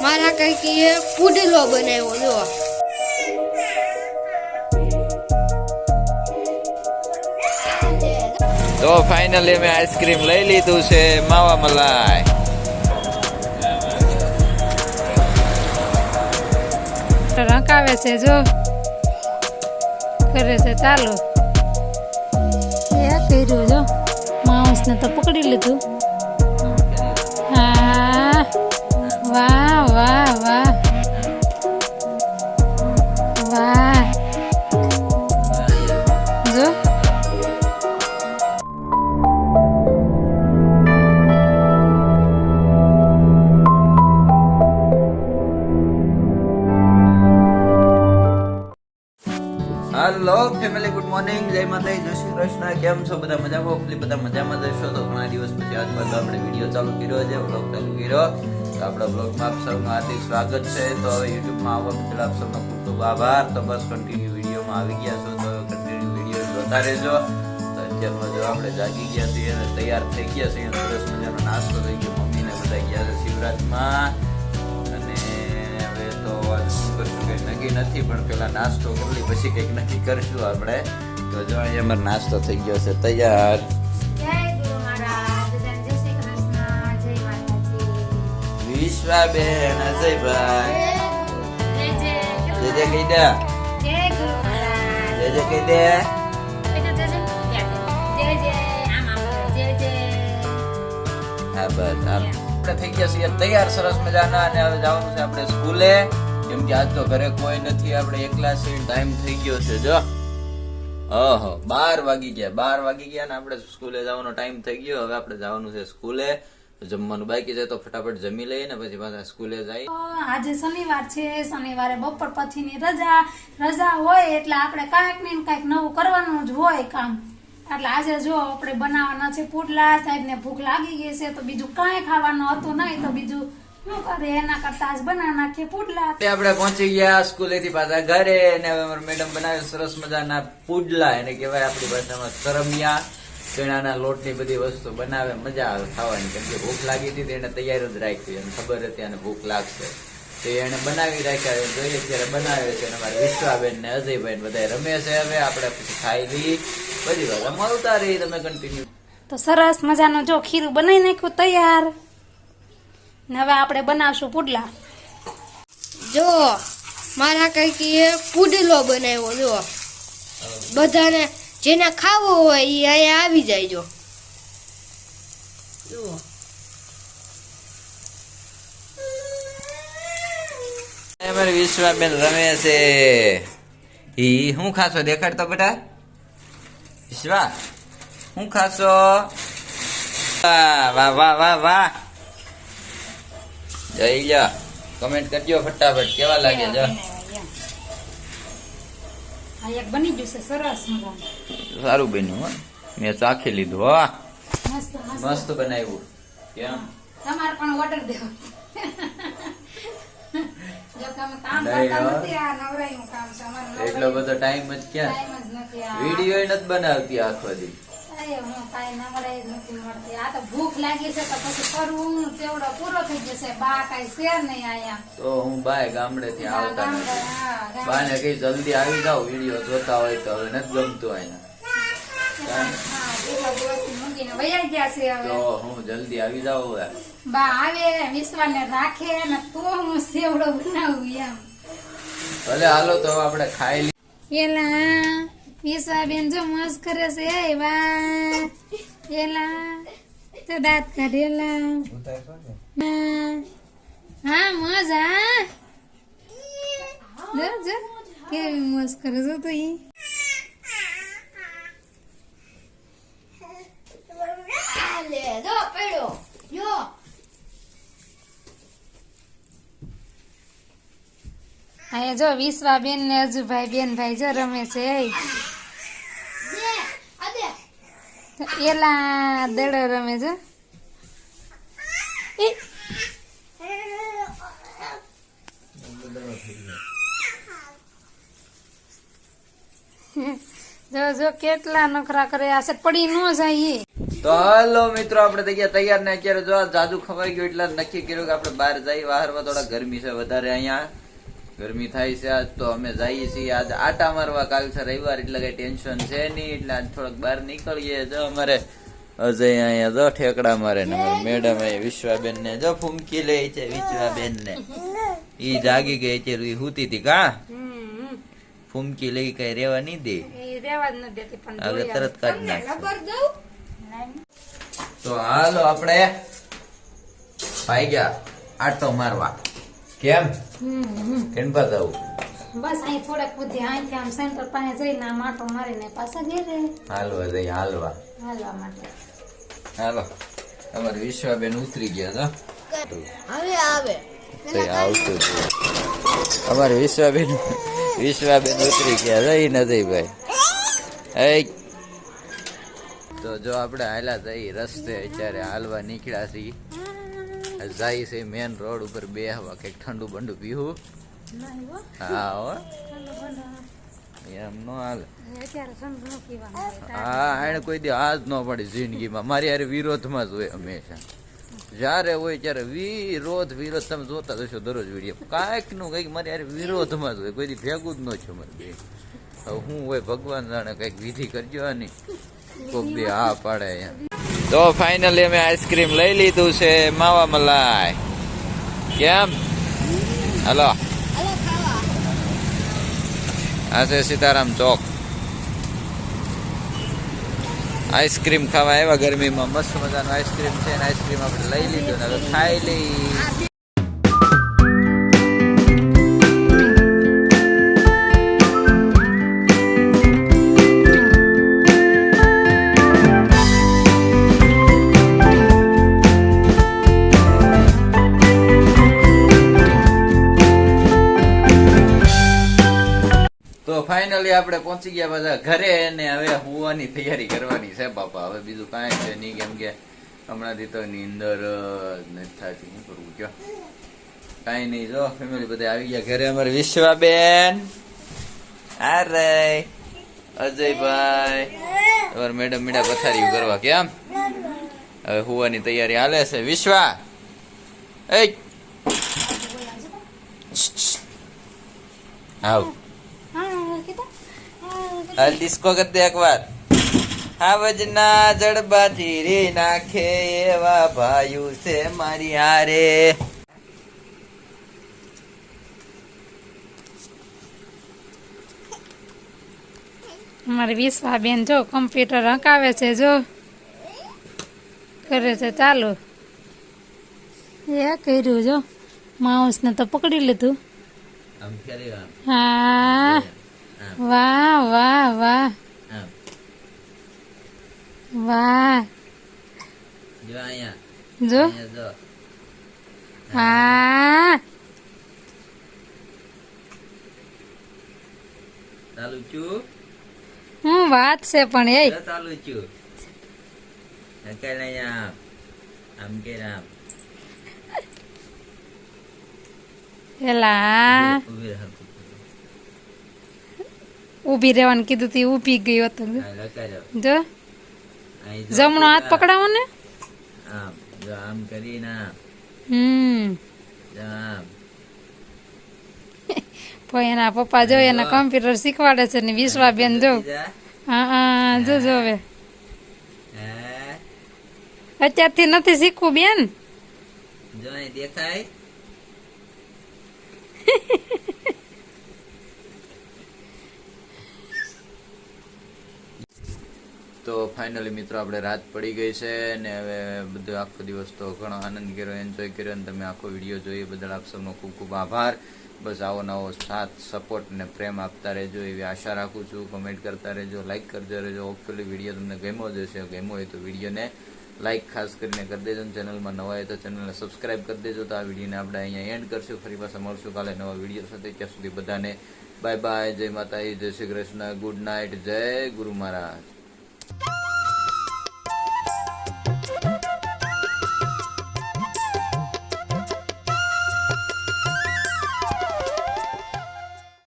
મારા કાકીએ પુડલો બનાવ્યો જો. તો ફાઇનલી મેં આઈસ્ક્રીમ લઈ લીધું છે માવા મલાઈ. રંકાવે છે જો કરે છે ચાલુ એ કર્યું જો માઉસ ને તો પકડી લીધું. હા વાહ વાહ વાહ વાહ જો હેલો ફેમિલી, ગુડ મોર્નિંગ, જય માતાજી, જય શ્રી કૃષ્ણ. કેમ છો બધા? મજામાં? હોપફુલી બધા મજામાં જશો. તો ઘણા દિવસ પછી આજ પાછો આપણે વિડીયો ચાલુ કર્યો છે, બ્લોગ ચાલુ કર્યો. તો આપણા બ્લોગમાં આપ સૌનું હાર્દિક સ્વાગત છે. તો હવે યુટ્યુબમાં આવવા બદલ આપ સૌનો ખૂબ ખૂબ આભાર. તો બસ કન્ટિન્યુ વિડીયોમાં આવી ગયા છો તો કન્ટિન્યુ વિડીયો જોતા રહેજો. તો અત્યારમાં જો આપણે જાગી ગયા છીએ અને તૈયાર થઈ ગયા છીએ. સરસ મજાનો નાસ્તો થઈ ગયો. મમ્મીને બધા ગયા છે શિવરાજમાં. નક્કી નથી, પણ પેલા નાસ્તો કરી પછી કઈક નક્કી કરશું આપણે. તો જો અહીંયા અમારો નાસ્તો થઈ ગયો છે તૈયાર. વિશ્વાબેન, અજયભાઈ, જય જય કહી દે, જય જય કહી દે. હા બસ આપણે થઈ ગયા છીએ તૈયાર સરસ મજાના. અને હવે જવાનું છે આપણે સ્કૂલે, કેમ કે આજ તો ઘરે કોઈ નથી, આપણે એકલા છીએ. ટાઈમ થઈ ગયો છે જો 12 વાગી ગયા ને આપણે સ્કૂલે જવાનો ટાઈમ થઈ ગયો. હવે આપણે જવાનું છે સ્કૂલે. જમવાનું બાકી છે તો ફટાફટ જમી લઈએ ને પછી પાછા સ્કૂલે જાય. આજે શનિવાર છે, શનિવારે બપોર પછીની રજા હોય એટલે આપણે કાંઈક ને કાંઈક નવું કરવાનું જ હોય કામ. એટલે આજે જો આપણે બનાવવાના છે પુડલા. સાહેબને ભૂખ લાગી ગઈ છે તો બીજું કાંઈ ખાવાનું હતું નહીં, તો બીજું શું કરે એના કરતા આજ બનાવી નાખીએ પુડલા. આપણે પહોંચી ગયા સ્કૂલેથી પાછા ઘરે, અને હવે અમારા મેડમ બનાવે સરસ મજાના પુડલા. એને કહેવાય આપણી ભાષામાં સરમિયા. ચણાના લોટની બધી વસ્તુ બનાવે, મજા આવે ખાવાની. કેમ કે ભૂખ લાગી હતી એને તૈયાર જ રાખી, એને ખબર હતી અને ભૂખ લાગશે તો એને બનાવી રાખ્યા. જોઈએ ત્યારે બનાવે છે. અમારે વિશ્વાબેન ને અજયભાઈ બધા રમે છે. હવે આપણે પછી ખાઈ લઈ બધી વાત મળતા રહી. તમે કન્ટિન્યુ. તો સરસ મજાનું જો ખીરું બનાવી નાખ્યું તૈયાર. ને હવે આપણે બનાવશું પુડલા. જો મારા કાકીએ પુડલો બનાવ્યો જો. બધાને જેને ખાવો હોય એ અહીંયા આવી જાય જો. જુઓ અમારે વિશ્વાબેન રમે છે. ઈ શું ખાશો દેખાડ તો બેટા. વિશ્વા શું ખાશો? વાહ વાહ વાહ વાહ. જઈ જા, કમેન્ટ કરજો ફટાફટ કેવા લાગે છે. એક બની ગયું છે સરસ મજાનું. સારું બન્યું હો, મેં ચાખી લીધું હો. મસ્ત મસ્ત બનાવ્યું. કેમ તમારે પણ ઓર્ડર દેવો. જો તમે કામ કરતા નથી, આ નવરાઈનું કામ છે અમારે. એટલો બધો ટાઈમ જ ક્યાં, ટાઈમ જ નથી. વિડીયો નથી બનાવતી આખો દી. હું કાંઈ નવરાઈ જ નથી મળતી. આ તો ભૂખ લાગી છે તો પછી કરવું તેવડો પૂરો થઈ જશે. બા કાંઈ શેર નહીં આયા. તો હું બાય ગામડે થી આવતા નથી. બાને કઈ જલ્દી આવી જાવ, વિડીયો જોતા હોય તો. હવે નથી ગમતું અહીંયા તો હું જલ્દી આવી જાવ. હવે બા આવે વિશ્વાને રાખે ને તો હું સેવડો બનાવું એમ. ભલે હાલો તો આપણે ખાઈ લઈએ. એલા વિશ્વાબેન જો મસ્ત કરે છે. એ વાહ એલા તો દાંત કાઢેલા. હા મજા જો જો કેવી મસ્ત કરે છે તો ઈ. જો પડ્યો જો. હા જો વિશ્વાબેન ને અજુભાઈ બેનભાઈ જો રમે છે. એલા દડો રમે છે. જો જો કેટલા નખરા કરે. આ પડી ન જાય. તો હાલો મિત્રો, આપણે થઈ ગયા તૈયાર ને અત્યારે જો જાદુ ખવાઈ ગયું એટલે નક્કી કર્યું કે આપણે બહાર જઈ. બહારમાં થોડા ગરમી છે વધારે, અહીંયા ગરમી થાય છે આજ, તો અમે જઈએ છીએ આજ આટા મારવા. કાલ છે રવિવાર એટલે કઈ ટેન્શન છે નહીં, એટલે આજ થોડાક બહાર નીકળીએ. જો અમારે અજય અહીંયા જો ઠેકડા મારે ને અમારે મેડમ અહીંયા વિશ્વાબેન ને જો ફૂમકી લે છે. વિશ્વાબેન ને ઈ જાગી ગઈ છે, ઈ હુતી હતી કા ફૂમકી લઈ કઈ રેવા નહીં દે, હવે તરત કાઢી નાખશે. તો હાલો આપણે ભાઈ ગયા આટો મારવા. કેમ કેનપા જવું? બસ અહીં થોડાક બુદ્ધિ અહીંથી આમ સેન્ટર પાસે જઈને આમ આટો મારીને પાછા ઘેરે હાલવા જઈ હાલવા માટે. હાલો અમારે વિશ્વાબેન ઉતરી ગયા હવે આવે તો આવતું જ. અમારે વિશ્વાબેન ઉતરી ગયા જઈ નથી ભાઈ. તો જો આપણે હાલા જઈ રસ્તે અત્યારે હાલવા નીકળ્યા છીએ. જાય છે મેન રોડ ઉપર બેહવા, કઈક ઠંડુ બંડુ પીવું. હા હો એમ નો હાલે. હા એને કોઈ દી હાથ ન પડી જિંદગીમાં. મારી યાર વિરોધમાં જ હોય હંમેશા. જયારે હોય ત્યારે વિરોધ. તમે જોતા જશો દરરોજ વિડીયો કાંઈક નું કઈક મારી યાર વિરોધમાં જ હોય. કોઈ દી ભેગું જ ન છો મારે બે. હવે હું હોય ભગવાન જાણે, કઈક વિધિ કરજો આની. કોક બે હા પાડે. તો ફાઇનલી અમે આઈસ્ક્રીમ લઈ લીધું છે માવા મલાઈ. કેમ હલો આ છે સીતારામ ચોક. આઈસ્ક્રીમ ખાવા આવ્યા ગરમીમાં. મસ્ત મજાનું આઈસ્ક્રીમ છે, આઈસ્ક્રીમ આપણે લઈ લીધું ને હવે ખાઈ લઈ. તો ફાઇનલી આપણે પહોંચી ગયા બધા ઘરે ને હવે હુવાની તૈયારી કરવાની છે બાપા. હવે બીજું કાંઈ છે નહીં, કેમ કે હમણાંથી તો નીંદર નથી થતી. શું કરવું કયો? કાંઈ નહીં. જો ફેમિલી બધા આવી ગયા ઘરે. અમારે વિશ્વાબેન, અરે અજયભાઈ, તમારે મેડમ મીડા પથારી કરવા. કેમ હવે હુવાની તૈયારી હાલે છે. વિશ્વા આવ ડિસ્કો કરી દે એક વાર. આવજના જડબાથી રે નાખે એવા ભાઈ છે મારી હારે. અમારી વિશ્વાબેન જો કમ્પ્યુટર હકાવે છે, જો કરે છે ચાલુ. એ કર્યું જો માઉસ ને તો પકડી લીધું. હા વાહ વાહ વાહ વાહ. જો હા ચાલુ છું. હું વાત છે પણ એ ચાલુ છું. આમ કે રામ એલા ઉભી રહેવાનું કીધું તી ઉભી ગયો હતો. જો જમણો હાથ પકડાવો ને. આમ કરીને પછી એના પપ્પા જો એના કમ્પ્યુટર શીખવાડે છે ને વિશ્વાબેન જો હા જો હવે અત્યારથી નથી શીખવું બેન. જો દેખાય. તો ફાઇનલી મિત્રો આપણે રાત પડી ગઈ છે ને હવે બધું આખો દિવસ તો ઘણો આનંદ કર્યો, એન્જોય કર્યો. અને તમે આખો વિડીયો જોઈએ બદલ આપ સૌનો ખૂબ ખૂબ આભાર. બસ આવો નવો સાથ સપોર્ટ ને પ્રેમ આપતા રહેજો એવી આશા રાખું છું. કમેન્ટ કરતા રહેજો, લાઈક કરજો રહેજો. હોપફુલી વિડીયો તમને ગમ્યો જ હશે. ગમ્યો હોય તો વિડીયોને લાઈક ખાસ કરીને કરી દેજો. ચેનલમાં નવા હોય તો ચેનલને સબસ્ક્રાઈબ કરી દેજો. તો આ વિડીયોને આપણે અહીંયા એન્ડ કરશું. ફરી પાછા મળશું કાલે નવા વિડીયો સાથે. ત્યાં સુધી બધાને બાય બાય. જય માતાજી, જય શ્રી કૃષ્ણ, ગુડ નાઇટ, જય ગુરુ મહારાજ.